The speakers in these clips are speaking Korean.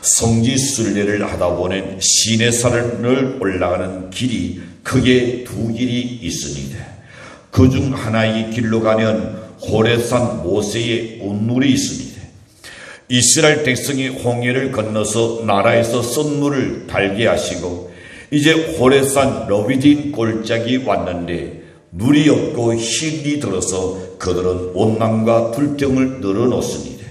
성지 순례를 하다 보니 시내산을 올라가는 길이 크게 두 길이 있습니다. 그중 하나의 길로 가면 호렙산 모세의 운물이 있습니다. 이스라엘 백성이 홍해를 건너서 나라에서 썬물을 달게 하시고 이제 호렙산 러비딘 골짜기 왔는데 물이 없고 힘이 들어서 그들은 원망과 불평을 늘어놓습니다.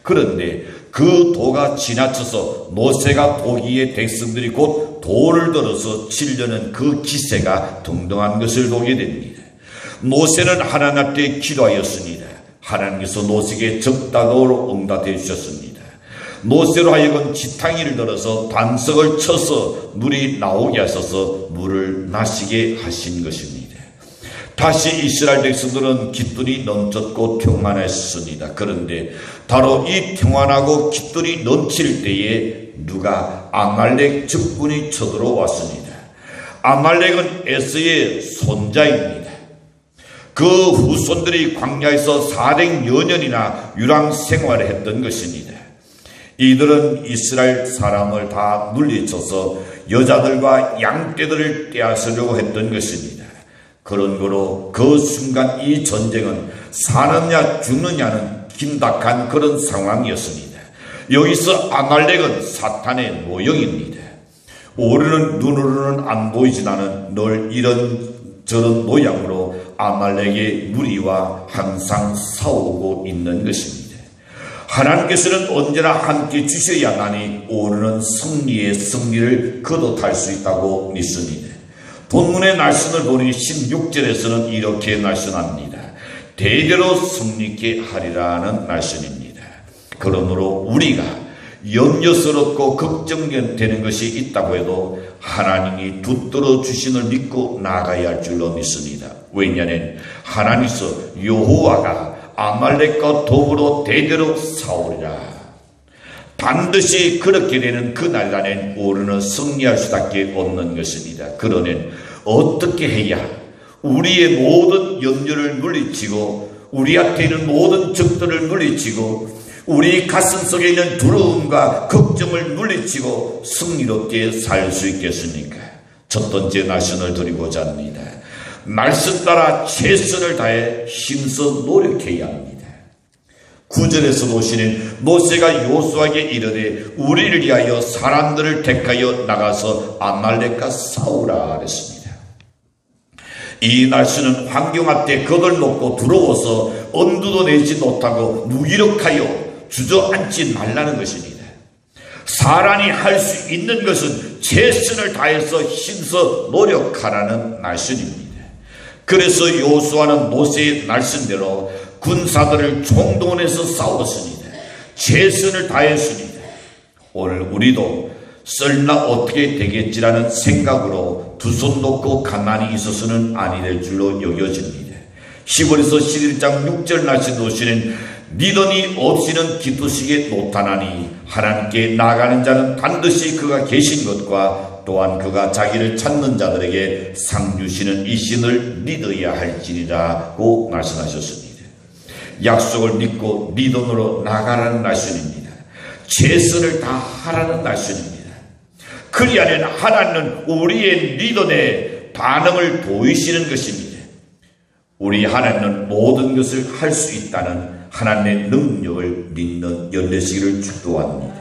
그런데 그 도가 지나쳐서 모세가 보기에 백성들이 곧 돌을 들어서 치려는 그 기세가 동동한 것을 보게 됩니다. 모세는 하나님께 기도하였습니다. 하나님께서 모세에게 적당으로 응답해 주셨습니다. 모세로 하여금 지팡이를 들어서 반석을 쳐서 물이 나오게 하셔서 물을 마시게 하신 것입니다. 다시 이스라엘 백성들은 기쁨이 넘쳤고 평안했습니다. 그런데 바로 이 평안하고 기쁨이 넘칠 때에 누가 아말렉 적군이 쳐들어왔습니다. 아말렉은 에서의 손자입니다. 그 후손들이 광야에서 400여 년이나 유랑 생활을 했던 것입니다. 이들은 이스라엘 사람을 다 물리쳐서 여자들과 양떼들을 떼앗으려고 했던 것입니다. 그런 거로 그 순간 이 전쟁은 사느냐 죽느냐는 긴박한 그런 상황이었습니다. 여기서 아말렉은 사탄의 모형입니다. 우리는 눈으로는 안 보이지만은 늘 이런 저런 모양으로 아말렉의 무리와 항상 싸우고 있는 것입니다. 하나님께서는 언제나 함께 주셔야만이 우리는 승리의 승리를 거듭할 수 있다고 믿습니다. 본문의 말씀을 보니 16절에서는 이렇게 말씀합니다. 대대로 승리케 하리라는 말씀입니다. 그러므로 우리가 염려스럽고 걱정되는 것이 있다고 해도 하나님이 붙들어 주심을 믿고 나아가야 할 줄로 믿습니다. 왜냐하면 하나님께서 여호와가 아말렉과 더불어 대대로 싸우리라. 반드시 그렇게 되는 그날에는 우리는 승리할 수밖에 없는 것입니다. 그러면 어떻게 해야 우리의 모든 염려를 물리치고 우리한테 있는 모든 적들을 물리치고 우리 가슴 속에 있는 두려움과 걱정을 물리치고 승리롭게 살 수 있겠습니까? 첫 번째 말씀을 드리고자 합니다. 말씀 따라 최선을 다해 힘써 노력해야 합니다. 9절에서 보시는 모세가 요수아에게 이르되 우리를 위하여 사람들을 택하여 나가서 아말렉과 싸우라 그랬습니다. 이 날씨는 환경 앞에 거들먹고 두려워서 엄두도 내지 못하고 무기력하여 주저앉지 말라는 것입니다. 사람이 할 수 있는 것은 최선을 다해서 힘써 노력하라는 말씀입니다. 그래서 요수아는 모세의 말씀대로 군사들을 총동원해서 싸웠습니다. 최선을 다했습니다. 오늘 우리도 썰나 어떻게 되겠지라는 생각으로 두 손 놓고 가만히 있어서는 아니 될 줄로 여겨집니다. 히브리서 11장 6절 말씀 보시는 믿음이 없이는 기쁘시게 못하나니 하나님께 나가는 자는 반드시 그가 계신 것과 또한 그가 자기를 찾는 자들에게 상 주시는 이 신을 믿어야 할지니라고 말씀하셨습니다. 약속을 믿고 믿음으로 나가라는 말씀입니다. 최선을 다하라는 말씀입니다. 그리하면 하나님은 우리의 믿음의 반응을 보이시는 것입니다. 우리 하나님은 모든 것을 할 수 있다는 하나님의 능력을 믿는 열매시기를 축도합니다.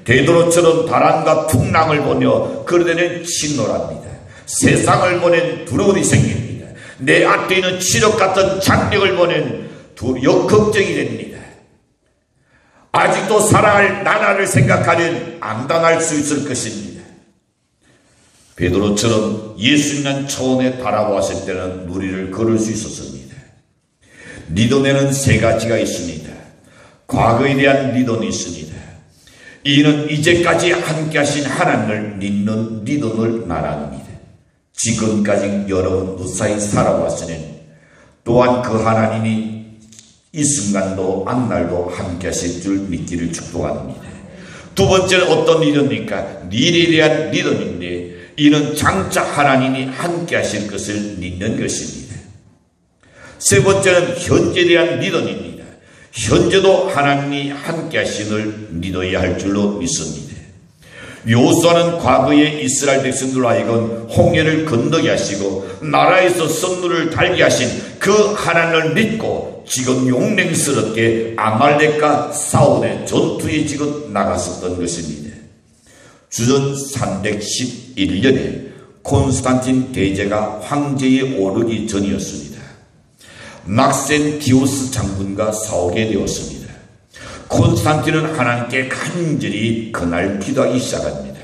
베드로처럼 바람과 풍랑을 보며 그러되는 진노랍니다. 세상을 보낸 두려움이 생깁니다. 내 앞에 있는 치력 같은 장벽을 보낸 역걱정이 됩니다. 아직도 살아갈 나라를 생각하면 안 당할 수 있을 것입니다. 베드로처럼 예수님의 차원에 달아왔을 때는 무리를 걸을 수 있었습니다. 믿음에는 세 가지가 있습니다. 과거에 대한 믿음이 있습니다. 이는 이제까지 함께 하신 하나님을 믿는 믿음을 말합니다. 지금까지 여러분 무사히 살아왔으니 또한 그 하나님이 이 순간도 앞날도 함께 하실 줄 믿기를 축복합니다. 두 번째는 어떤 믿음입니까? 미래에 대한 믿음인데 이는 장차 하나님이 함께 하실 것을 믿는 것입니다. 세 번째는 현재에 대한 믿음입니다. 현재도 하나님이 함께 하심을 믿어야 할 줄로 믿습니다. 여호수아는 과거의 이스라엘 백성들로 하여금 홍해를 건너게 하시고 나라에서 선물을 달게 하신 그 하나님을 믿고 지금 용맹스럽게 아말렉과 싸우는 전투에 지금 나갔었던 것입니다. 주전 311년에 콘스탄틴 대제가 황제에 오르기 전이었습니다. 막센티우스 장군과 싸우게 되었습니다. 콘스탄틴은 하나님께 간절히 그날 기도하기 시작합니다.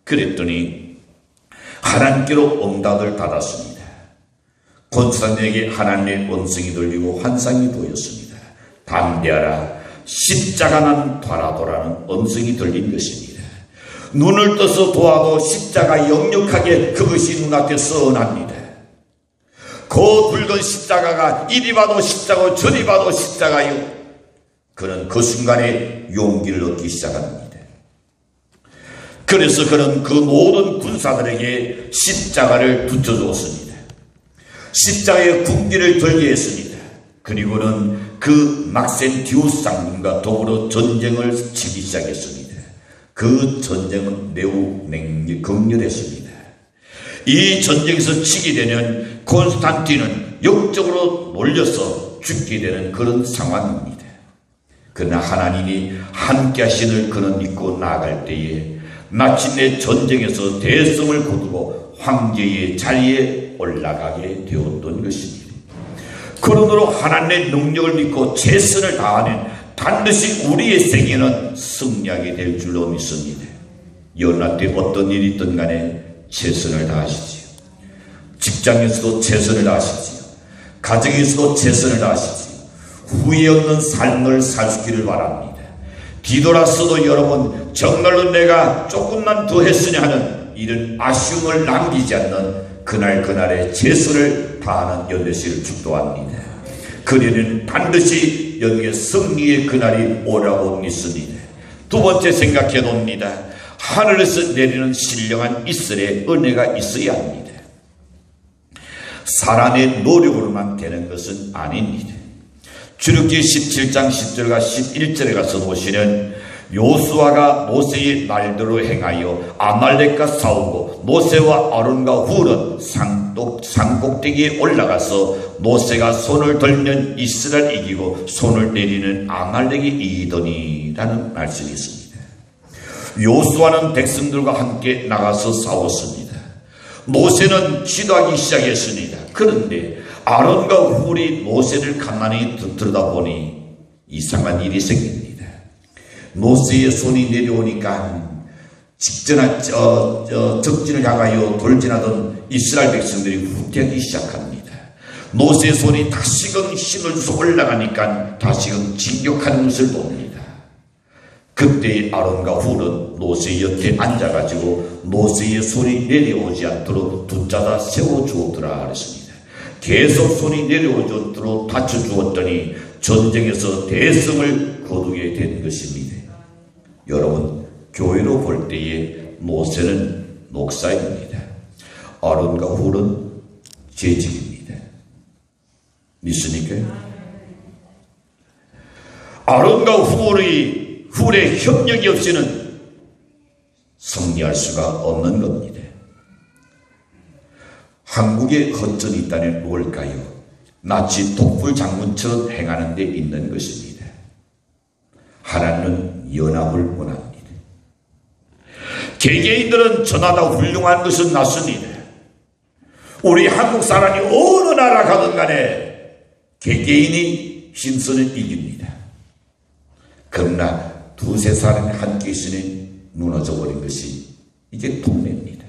그랬더니 하나님께로 응답을 받았습니다. 콘스탄틴에게 하나님의 음성이 들리고 환상이 보였습니다. 담대하라, 십자가는 바라보라는 음성이 들린 것입니다. 눈을 떠서 보아도 십자가 역력하게 그것이 눈앞에 선합니다. 그 붉은 십자가가 이리 봐도 십자가고 저리 봐도 십자가요. 그는 그 순간에 용기를 얻기 시작합니다. 그래서 그는 그 모든 군사들에게 십자가를 붙여주었습니다. 십자가의 국기를 들게 했습니다. 그리고는 그 막센티우스 장군과 더불어 전쟁을 치기 시작했습니다. 그 전쟁은 매우 격렬했습니다. 이 전쟁에서 치게 되면 콘스탄틴은 역적으로 몰려서 죽게 되는 그런 상황입니다. 그러나 하나님이 함께 하시는 그는 믿고 나아갈 때에 마침내 전쟁에서 대성을 거두고 황제의 자리에 올라가게 되었던 것입니다. 그러므로 하나님의 능력을 믿고 최선을 다하는 반드시 우리의 생애는 승리하게 될 줄로 믿습니다. 연합 때 어떤 일이 있든 간에 최선을 다하시지요. 직장에서도 최선을 다하시지요. 가정에서도 최선을 다하시지요. 후회 없는 삶을 살 수 있기를 바랍니다. 뒤돌아서도 여러분 정말로 내가 조금만 더 했으냐 하는 이런 아쉬움을 남기지 않는 그날에 최선을 다하는 연대시를 축도합니다. 그래는 반드시 여기에 승리의 그날이 오라고 믿습니다. 두 번째 생각해 봅니다. 하늘에서 내리는 신령한 이슬의 은혜가 있어야 합니다. 사람의 노력으로만 되는 것은 아닙니다. 출애굽기 17장 10절과 11절에 가서 보시는 요수아가 모세의 말대로 행하여 아말렉과 싸우고 모세와 아론과 훌은 산꼭대기에 올라가서 모세가 손을 들면 이스라엘 이기고 손을 내리는 아말렉이 이기더니 라는 말씀이 있습니다. 요수아는 백성들과 함께 나가서 싸웠습니다. 모세는 기도하기 시작했습니다. 그런데 아론과 훌이 모세를 가만히 들여다보니 이상한 일이 생깁니다. 모세의 손이 내려오니까 적진을 향하여 돌진하던 이스라엘 백성들이 후퇴하기 시작합니다. 모세의 손이 다시금 힘을 주서 올라가니까 다시금 진격하는 것을 봅니다. 그때 아론과 훌은 모세 옆에 앉아가지고 모세의 손이 내려오지 않도록 붙잡아 세워주었더라 그랬습니다. 계속 손이 내려오도록 받쳐주었더니 전쟁에서 대성을 거두게 된 것입니다. 여러분, 교회로 볼 때에 모세는 목사입니다. 아론과 훌은 재직입니다. 믿습니까? 아론과 훌의 협력이 없이는 승리할 수가 없는 겁니다. 한국에 허전이 있다면 뭘까요? 마치 독불 장군처럼 행하는 데 있는 것입니다. 하나님은 연합을 원합니다. 개개인들은 저나다 훌륭한 것은 맞습니다. 우리 한국 사람이 어느 나라 가든 간에 개개인이 힘쓰는 이깁니다. 그러나 두세 사람이 함께 있으니 무너져 버린 것이 이게 동네입니다.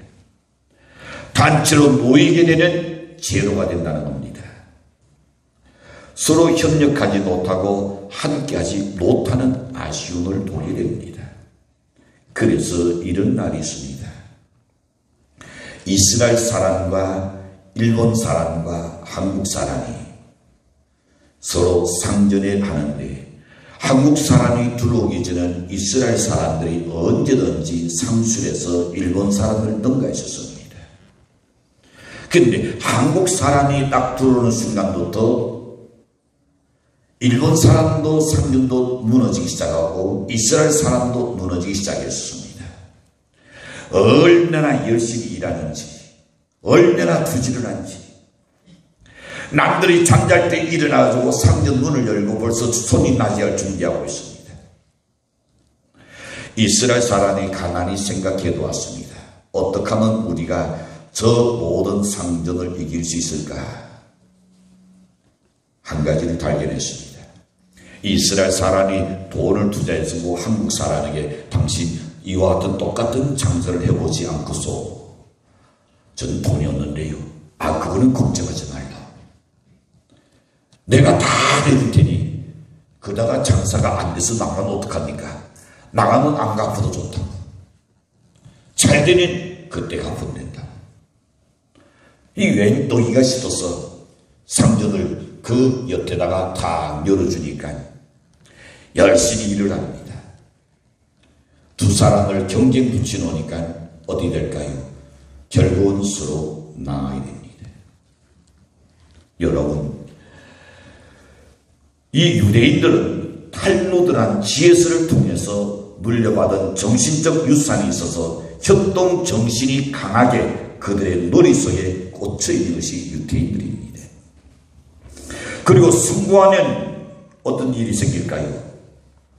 단체로 모이게 되면 제로가 된다는 겁니다. 서로 협력하지 못하고 함께하지 못하는 아쉬움을 보게 됩니다. 그래서 이런 날이 있습니다. 이스라엘 사람과 일본 사람과 한국 사람이 서로 상전에 하는데 한국 사람이 들어오기 전에 이스라엘 사람들이 언제든지 상술해서 일본 사람을 능가했었습니다. 그런데 한국 사람이 딱 들어오는 순간부터 일본 사람도 상전도 무너지기 시작하고 이스라엘 사람도 무너지기 시작했습니다. 얼마나 열심히 일하는지, 얼마나 부지런한지. 남들이 잠잘 때 일어나가지고 상전 문을 열고 벌써 손이 나지할 준비하고 있습니다. 이스라엘 사람이 가만히 생각해 보았습니다. 어떻게 하면 우리가 저 모든 상전을 이길 수 있을까? 한 가지를 발견했습니다. 이스라엘 사람이 돈을 투자해서 한국 사람에게 당신 이와 같은 똑같은 장사를 해보지 않고서 저는 돈이 없는데요. 그거는 걱정하지 말라. 내가 다 해줄 테니 그러다가 장사가 안 돼서 나가면 어떡합니까? 나가면 안 갚아도 좋다. 잘 되면 그때 갚으면 된다. 이 웬 너희가 싶어서 상전을 그 옆에다가 다 열어주니까 열심히 일을 합니다. 두 사람을 경쟁 붙여놓으니까 어디 될까요? 결국은 서로 나가야 됩니다. 여러분, 이 유대인들은 탈무드란 지혜서를 통해서 물려받은 정신적 유산이 있어서 협동 정신이 강하게 그들의 머릿속에 꽂혀 있는 것이 유대인들입니다. 그리고 승부하면 어떤 일이 생길까요?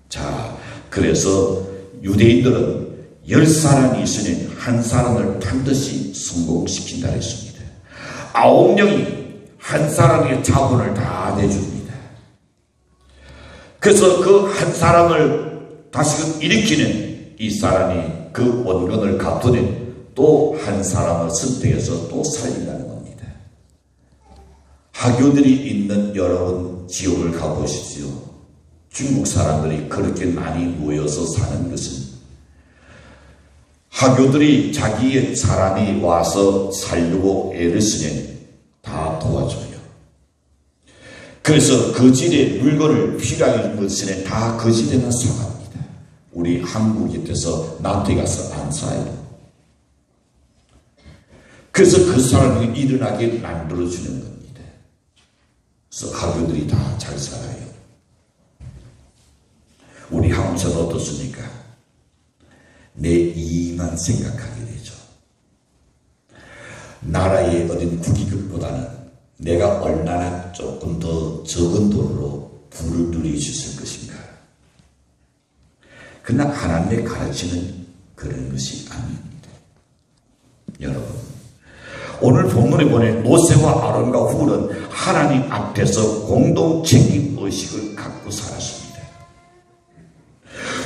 자, 그래서 유대인들은 10사람이 있으면 한 사람을 반드시 성공시킨다 했습니다. 9명이 한 사람의 자본을 다 내줍니다. 그래서 그 한 사람을 다시금 일으키는 이 사람이 그 원건을 갚으면 또 한 사람을 선택해서 또 살린다는 겁니다. 학교들이 있는 여러분 지역을 가보십시오. 중국 사람들이 그렇게 많이 모여서 사는 것은 학교들이 자기의 사람이 와서 살려고 애를 쓰면 다 도와줘요. 그래서 그 집에 물건을 필요한 것은 다 그 집에만 사갑니다. 우리 한국에 돼서 나한테 가서 안 사요. 그래서 그 사람이 일어나게 만들어주는 겁니다. 그래서 학교들이 다 잘 살아요. 우리 한국은 어떻습니까? 내 이익만 생각하게 되죠. 나라의 어린 국익보다는 내가 얼마나 조금 더 적은 돈으로 부를 누릴 수 있을 것인가. 그러나 하나님의 가르치는 그런 것이 아닙니다. 여러분, 오늘 본문에 보면 모세와 아론과 훌은 하나님 앞에서 공동 책임의식을 갖고 살았습니다.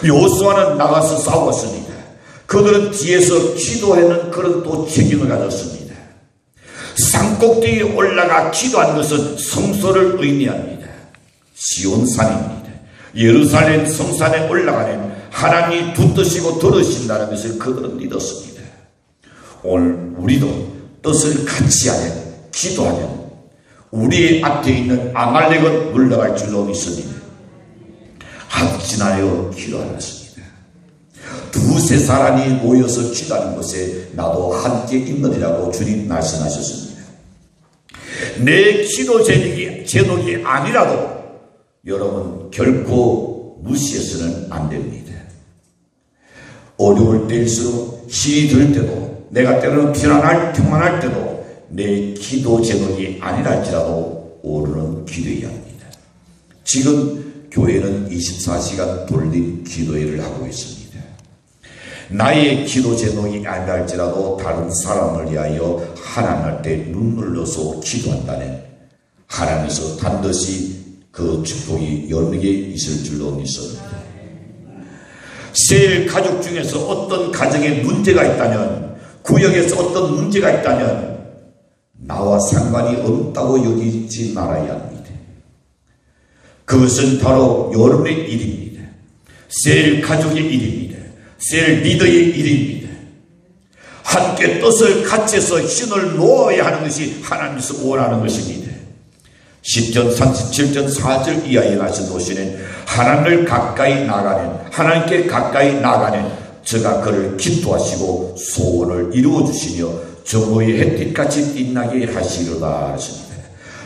여호수아는 나가서 싸웠습니다. 그들은 뒤에서 기도하는 그런 또 책임을 가졌습니다. 산꼭대기에 올라가 기도하는 것은 성소를 의미합니다. 시온산입니다. 예루살렘 성산에 올라가면 하나님이 붙드시고 들으신다는 것을 그들은 믿었습니다. 오늘 우리도 뜻을 같이 하면, 기도하면 우리의 앞에 있는 아말렉은 물러갈 줄로 믿습니다. 합진하여 기도하는 것입니다. 두세 사람이 모여서 기도하는 곳에 나도 함께 있느니라고 주님 말씀하셨습니다. 내 기도 제목이 아니라도 여러분 결코 무시해서는 안 됩니다. 어려울 때일수록 힘이 들 때도, 내가 때로는 평안할 때도 내 기도 제목이 아니라 할지라도 오르는 기도해야 합니다. 지금 교회는 24시간 돌린 기도회를 하고 있습니다. 나의 기도 제목이 아니라 할지라도 다른 사람을 위하여 하나님한테 눈물로서 기도한다면 하나님께서 반드시 그 축복이 여러 개 있을 줄로 믿습니다. 셀 가족 중에서 어떤 가정에 문제가 있다면, 구역에서 어떤 문제가 있다면 나와 상관이 없다고 여기지 말아야 합니다. 그것은 바로 여러분의 일입니다. 셀 가족의 일입니다. 셀 리더의 일입니다. 함께 뜻을 같이해서 힘을 모아야 하는 것이 하나님께서 원하는 것입니다. 10전 37전 4절 이하에 말씀보시는 하나님을 가까이 나가는, 하나님께 가까이 나가는 저가 그를 기도하시고 소원을 이루어 주시며 정오의 햇빛같이 빛나게 하시려다 하십니다.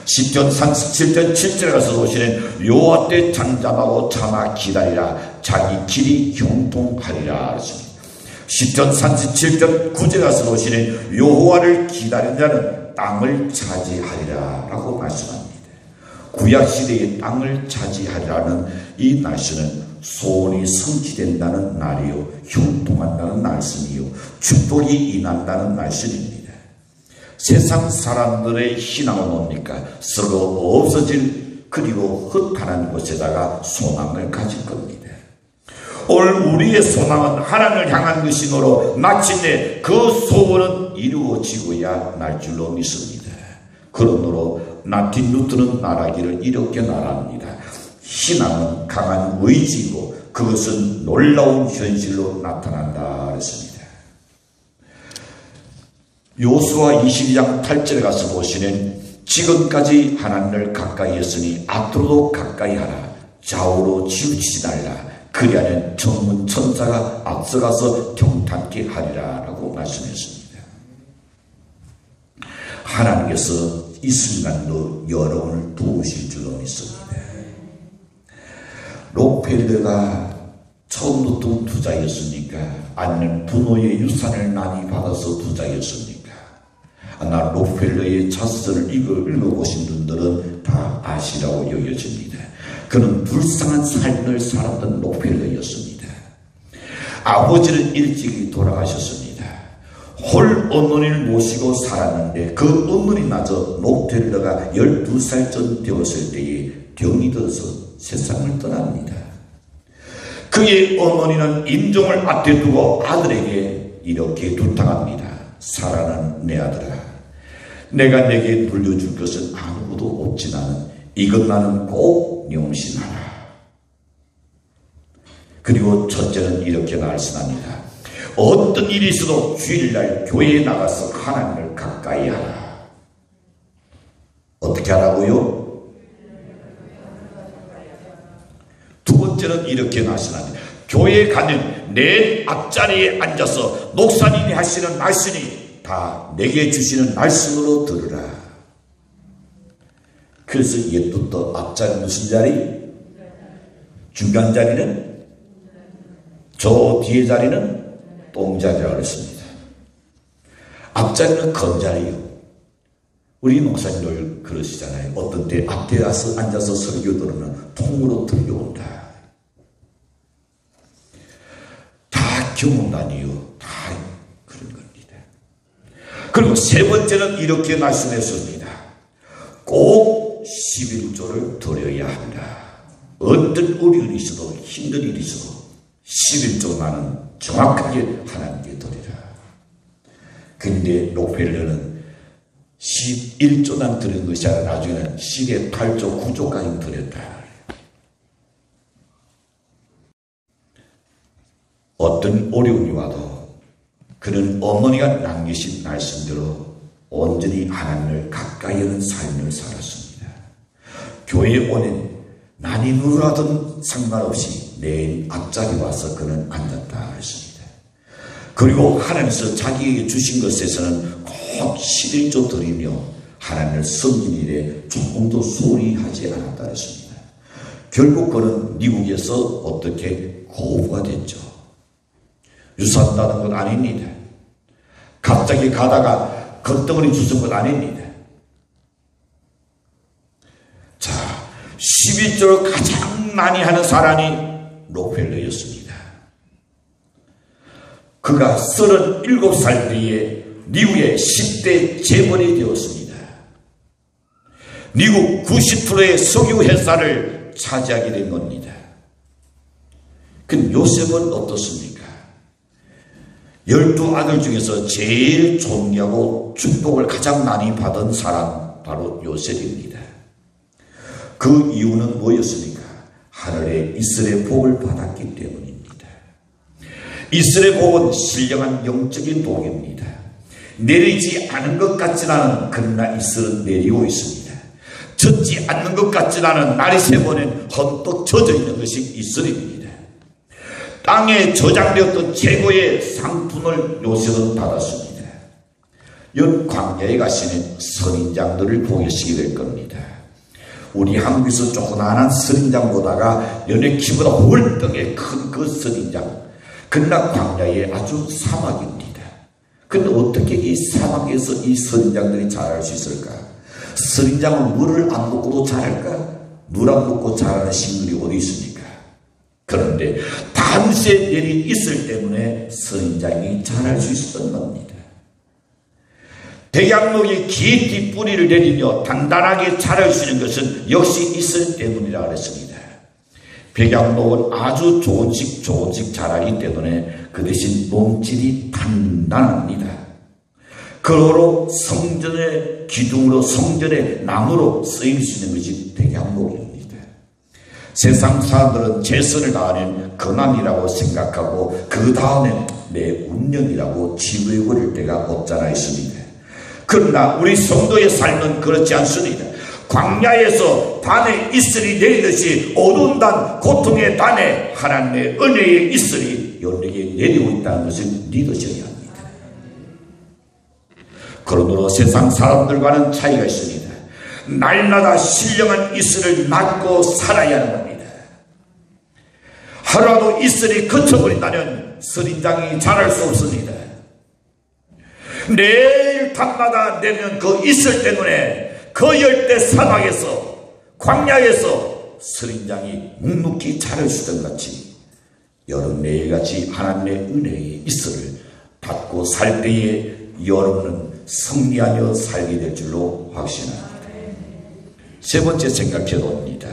시편 37편 7절에 가서 보시는 여호와 때 잠잠하고 참아 기다리라 자기 길이 형통하리라 하셨습니다. 시편 37편 9절에 가서 보시는 여호와를 기다리는 자는 땅을 차지하리라 라고 말씀합니다. 구약시대의 땅을 차지하리라는 이 날씨는 소원이 성취된다는 날이요, 형통한다는 말씀이요, 축복이 임한다는 말씀입니다. 세상 사람들의 신앙은 뭡니까? 썩어 없어질 그리고 흩어난 곳에다가 소망을 가질 겁니다. 오늘 우리의 소망은 하나님을 향한 것이므로 마침내 그 소원은 이루어지고야 날 줄로 믿습니다. 그러므로 마틴 루터는 말하기를 이렇게 말합니다. 신앙은 강한 의지이고 그것은 놀라운 현실로 나타난다 했습니다. 요수아 22장 8절에 가서 보시는 지금까지 하나님을 가까이 했으니 앞으로도 가까이 하라. 좌우로 치우치지 말라. 그리하면 전문 천사가 앞서가서 경탄케 하리라 라고 말씀했습니다. 하나님께서 이 순간도 여러분을 도우실 줄로 믿습니다. 록펠러가 처음부터 부자였습니까? 아니면 부모의 유산을 많이 받아서 부자였습니까? 아마 록펠러의 자서전을 읽어보신 분들은 다 아시라고 여겨집니다. 그는 불쌍한 삶을 살았던 록펠러였습니다. 아버지는 일찍이 돌아가셨습니다. 홀 어머니를 모시고 살았는데 그 어머니마저 록펠러가 12살 전 되었을 때에 병이 들어서 세상을 떠납니다. 그의 어머니는 임종을 앞에 두고 아들에게 이렇게 부탁합니다. 사랑하는 내 아들아, 내가 내게 물려줄 것은 아무것도 없지만 이것만은 꼭 명심하라. 그리고 첫째는 이렇게 말씀합니다. 어떤 일이 있어도 주일날 교회에 나가서 하나님을 가까이 하라. 어떻게 하라고요? 두 번째는 이렇게 말씀합니다. 교회에 가면 내 앞자리에 앉아서 목사님이 하시는 말씀이 다 내게 주시는 말씀으로 들으라. 그래서 옛부터 앞자리 무슨 자리? 중간 자리는? 저 뒤에 자리는? 똥자리라고 했습니다. 앞자리는 건자리요. 우리 목사님들 그러시잖아요. 어떤 때 앞에 가서 앉아서 설교 들으면 통으로 들려온다. 다 경험단이요. 다 그런 겁니다. 그리고 세 번째는 이렇게 말씀했습니다. 꼭 11조를 드려야 한다. 어떤 어려움이 있어도 힘든 일이 있어도 11조만은 정확하게 하나님께 드리라. 근데 록펠러는 11조만 드린 것이 아니라 나중에는 10의 8조, 9조까지 드렸다. 어떤 어려움이 와도 그는 어머니가 남기신 말씀대로 온전히 하나님을 가까이 하는 삶을 살았습니다. 교회에 오는 많이 누구라든 상관없이 내일 앞자리 와서 그는 앉았다 했습니다. 그리고 하나님께서 자기에게 주신 것에서는 꼭 11조 드리며 하나님을 섬기는 일에 조금도 소홀히 하지 않았다 했습니다. 결국 그는 미국에서 어떻게 고부가 됐죠. 유산 받은 건 아닙니다. 갑자기 가다가 겉덩어리 주신 건 아닙니다. 자, 11조를 가장 많이 하는 사람이 록펠러였습니다. 그가 37살 뒤에 미국의 10대 재벌이 되었습니다. 미국 90%의 석유 회사를 차지하게 된 겁니다. 그럼 요셉은 어떻습니까? 12아들 중에서 제일 존귀하고 축복을 가장 많이 받은 사람 바로 요셉입니다. 그 이유는 뭐였습니까? 하늘의 이스라엘 복을 받았기 때문입니다. 이스라엘 복은 신령한 영적인 복입니다. 내리지 않은 것 같지 않은 그러나 이스라엘은 내리고 있습니다. 젖지 않는 것 같지 않은 날이 새보는 헌떡 젖어 있는 것이 이스라엘입니다. 땅에 저장되었던 최고의 상품을 요셉은 받았습니다. 연 광야에 가시는 선인장들을 보게 될 겁니다. 우리 한국에서 조그마한 선인장 보다가 연의 키보다 월등히 큰 그 선인장, 그러나 광야에 아주 사막입니다. 근데 어떻게 이 사막에서 이 선인장들이 자랄 수 있을까? 선인장은 물을 안 먹고도 자랄까? 물 안 먹고 자라는 식물이 어디 있습니까? 그런데 단세들이 있을 때문에 선인장이 자랄 수 있었던 겁니다. 백양목이 깊이 뿌리를 내리며 단단하게 자랄 수 있는 것은 역시 있을 때문이라 그랬습니다. 백양목은 아주 조직 자라기 때문에 그 대신 몸질이 단단합니다. 그러므로 성전의 기둥으로, 성전의 나무로 쓰일 수 있는 것이 백양목입니다. 세상 사람들은 최선을 다하는 근함이라고 생각하고 그 다음에 내 운명이라고 지부해버릴 때가 없잖아 있습니다. 그러나 우리 성도의 삶은 그렇지 않습니다. 광야에서 단의 이슬이 내리듯이 어두운 단, 고통의 단에 하나님의 은혜의 이슬이 여러에게 내리고 있다는 것을 믿으셔야 합니다. 그러므로 세상 사람들과는 차이가 있습니다. 날마다 신령한 이슬을 맞고 살아야 하는 겁니다. 하루라도 이슬이 그쳐버린다면 선인장이 자랄 수 없습니다. 매일 밤마다 내면 그 이슬 때문에 그 열대 사막에서, 광야에서 선인장이 묵묵히 자랄 수 있던 같이 여러분 매일같이 하나님의 은혜의 이슬을 받고 살 때에 여러분은 승리하며 살게 될 줄로 확신합니다. 세 번째 생각해 봅니다.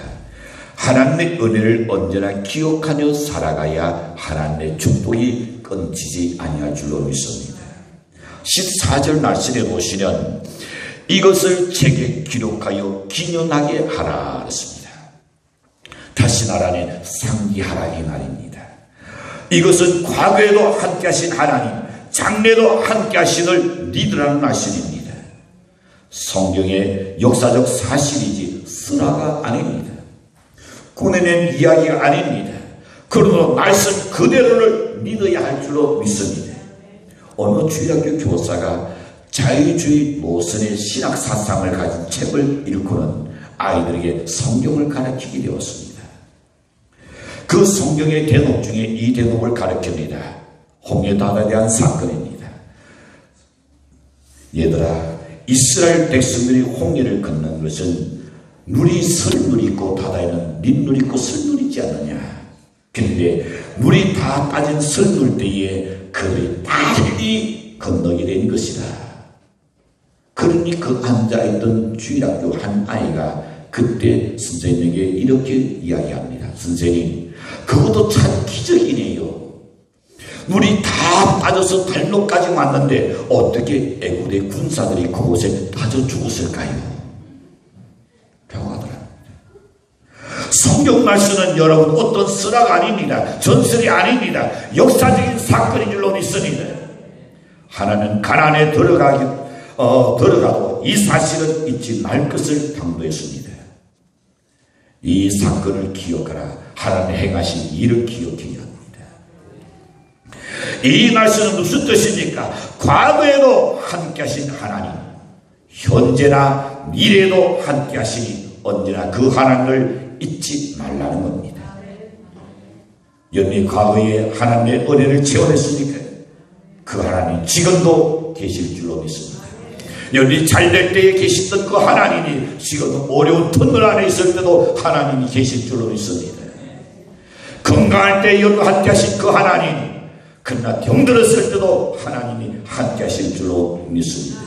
하나님의 은혜를 언제나 기억하며 살아가야 하나님의 축복이 끊기지 아니할 줄로 믿습니다. 14절 말씀에 보시면 이것을 책에 기록하여 기념하게 하라 그랬습니다. 다시 말하면 상기하라 이 말입니다. 이것은 과거에도 함께 하신 하나님, 장래도 함께 하신을 믿으라는 말씀입니다. 성경의 역사적 사실이지 슬화가 아닙니다. 꾸며낸 이야기가 아닙니다. 그러므로 말씀 그대로를 믿어야 할 줄로 믿습니다. 어느 주일학교 교사가 자유주의 노선의 신학 사상을 가진 책을 읽고는 아이들에게 성경을 가르치게 되었습니다. 그 성경의 대목 중에 이 대목을 가르칩니다. 홍해바다에 대한 사건입니다. 얘들아, 이스라엘 백성들이 홍해를 건넌 것은 물이 설물이 있고 바다에는 민물이 있고 설물이 있지 않느냐. 근데 물이 다 빠진 설물대에 그들이 빨리 건너게 된 것이다. 그러니 그 앉아있던 주일학교 한 아이가 그때 선생님에게 이렇게 이야기합니다. 선생님, 그것도 참 기적이네요. 물이 다 빠져서 발로까지 왔는데 어떻게 애국의 군사들이 그곳에 빠져 죽었을까요? 성경 말씀은 여러분 어떤 슬화가 아닙니다. 전설이 아닙니다. 역사적인 사건인 줄로 믿습니다. 하나는 가나안에 들어가도 이 사실은 잊지 말 것을 당부했습니다. 이 사건을 기억하라. 하나님 행하신 일을 기억해야 합니다. 이 말씀은 무슨 뜻입니까? 과거에도 함께 하신 하나님, 현재나 미래에도 함께 하시니 언제나 그 하나님을 잊지 말라는 겁니다. 여러분이 과거에 하나님의 은혜를 체험했으니까 그 하나님 지금도 계실 줄로 믿습니다. 여러분이 잘될 때에 계시던 그 하나님이 지금 어려운 터널 안에 있을 때도 하나님이 계실 줄로 믿습니다. 건강할 때 여러분 함께 하신 그 하나님, 그러나 병들었을 때도 하나님이 함께 하실 줄로 믿습니다.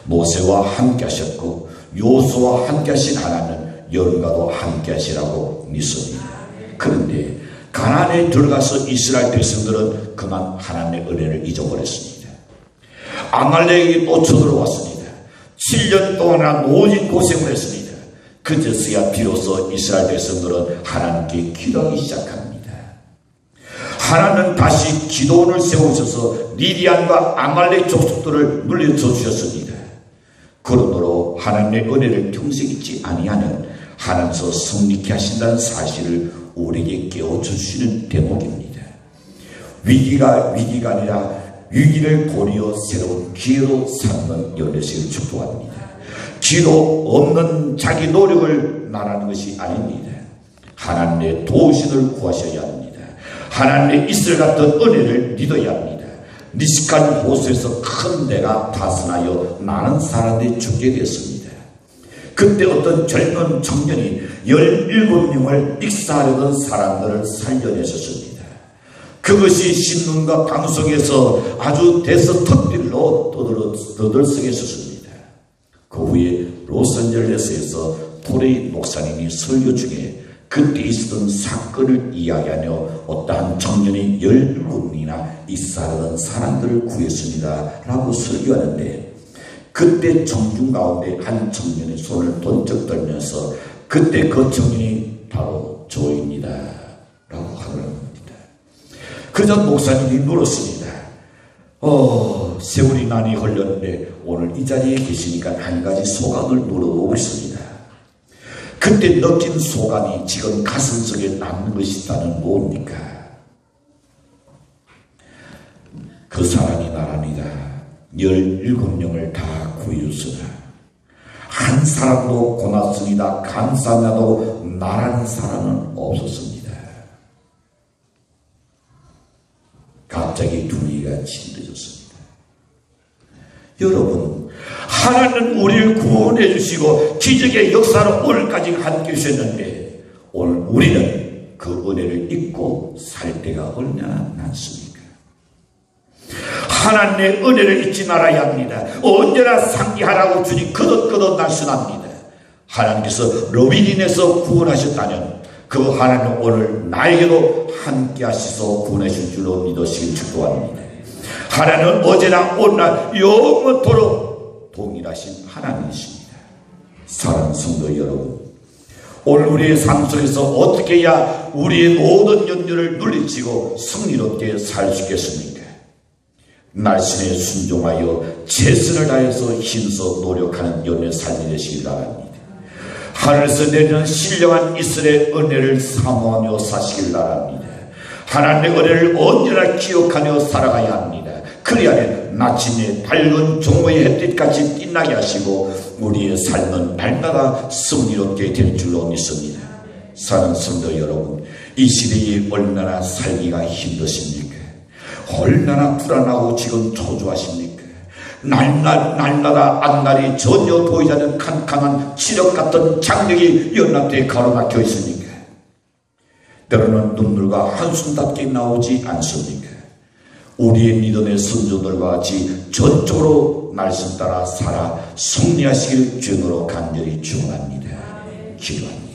모세와 함께 하셨고 요수와 함께 하신 하나님은 여러분과도 함께 하시라고 믿습니다. 그런데 가나안에 들어가서 이스라엘 백성들은 그만 하나님의 은혜를 잊어버렸습니다. 아말렉이 또 쳐들어왔습니다. 7년 동안 오직 고생을 했습니다. 그제서야 비로소 이스라엘 백성들은 하나님께 기도하기 시작합니다. 하나님은 다시 기도원을 세우셔서 미디안과 아말렉 족속들을 물리쳐 주셨습니다. 그러므로 하나님의 은혜를 평생 잊지 아니하는 하나님께서 성립케 하신다는 사실을 우리에게 깨워주시는 대목입니다. 위기가 아니라 위기를 도리어 새로운 기회로 삼는 연례식을 축복합니다. 기도 없는 자기 노력을 말하는 것이 아닙니다. 하나님의 도우심을 구하셔야 합니다. 하나님의 이슬 같은 은혜를 믿어야 합니다. 미식한 호수에서 큰 배가 다스나여 많은 사람들이 죽게 되었습니다. 그때 어떤 젊은 청년이 17명을 익사하려던 사람들을 살려내셨습니다. 그것이 신문과 방송에서 아주 대서특필로 떠들썩에 있었습니다. 그 후에 로스앤젤레스에서 토레이 목사님이 설교 중에 그때 있었던 사건을 이야기하며 어떠한 청년이 17명이나 익사하려던 사람들을 구했습니다 라고 설교하는데, 그때 청중 가운데 한 청년이 손을 번쩍 들면서 그때 그 청년이 바로 저입니다 라고 하더라는 겁니다. 그저 목사님이 물었습니다. 세월이 많이 흘렀는데 오늘 이 자리에 계시니까 한 가지 소감을 물어보고 있습니다. 그때 느낀 소감이 지금 가슴속에 남는 것이 있다는 뭡니까? 그 사람이 말합니다. 17명을 다 구해주시라. 한 사람도 고맙습니다, 감사하다고 말하는 사람은 없었습니다. 갑자기 분위기가 진해졌습니다. 여러분, 하나님은 우리를 구원해 주시고 기적의 역사로 오늘까지 함께 해주셨는데, 오늘 우리는 그 은혜를 잊고 살 때가 얼마나 많습니까? 하나님의 은혜를 잊지 말아야 합니다. 언제나 상기하라고 주님 거듭거듭 말씀합니다. 하나님께서 러비딘에서 구원하셨다면 그 하나님은 오늘 나에게도 함께 하시소 구원하실 줄로 믿으시길 축복합니다. 하나님은 어제나 오늘 영원토록 동일하신 하나님이십니다. 사랑하는 성도 여러분, 오늘 우리의 삶 속에서 어떻게 해야 우리의 모든 염려를 물리치고 승리롭게 살 수 있겠습니까? 말씀에 순종하여 최선을 다해서 힘써 노력하는 연의 삶이 되시길 바랍니다. 하늘에서 내리는 신령한 이슬의 은혜를 사모하며 사시길 바랍니다. 하나님의 은혜를 언제나 기억하며 살아가야 합니다. 그리하면 마침내 밝은 종의 햇빛같이 빛나게 하시고 우리의 삶은 날마다 승리롭게 될 줄로 믿습니다. 사랑하는 성도 여러분, 이 시대에 얼마나 살기가 힘드십니까? 얼마나 불안하고 지금 초조하십니까? 날마다 앞날이 전혀 보이지 않는 캄캄한 지력 같은 장벽이 연락되어 가로막혀 있습니까? 때로는 눈물과 한숨답게 나오지 않습니까? 우리의 믿음의 선조들과 같이 전적으로 말씀 따라 살아 승리하시길 주님으로 간절히 축원합니다. 기도합니다.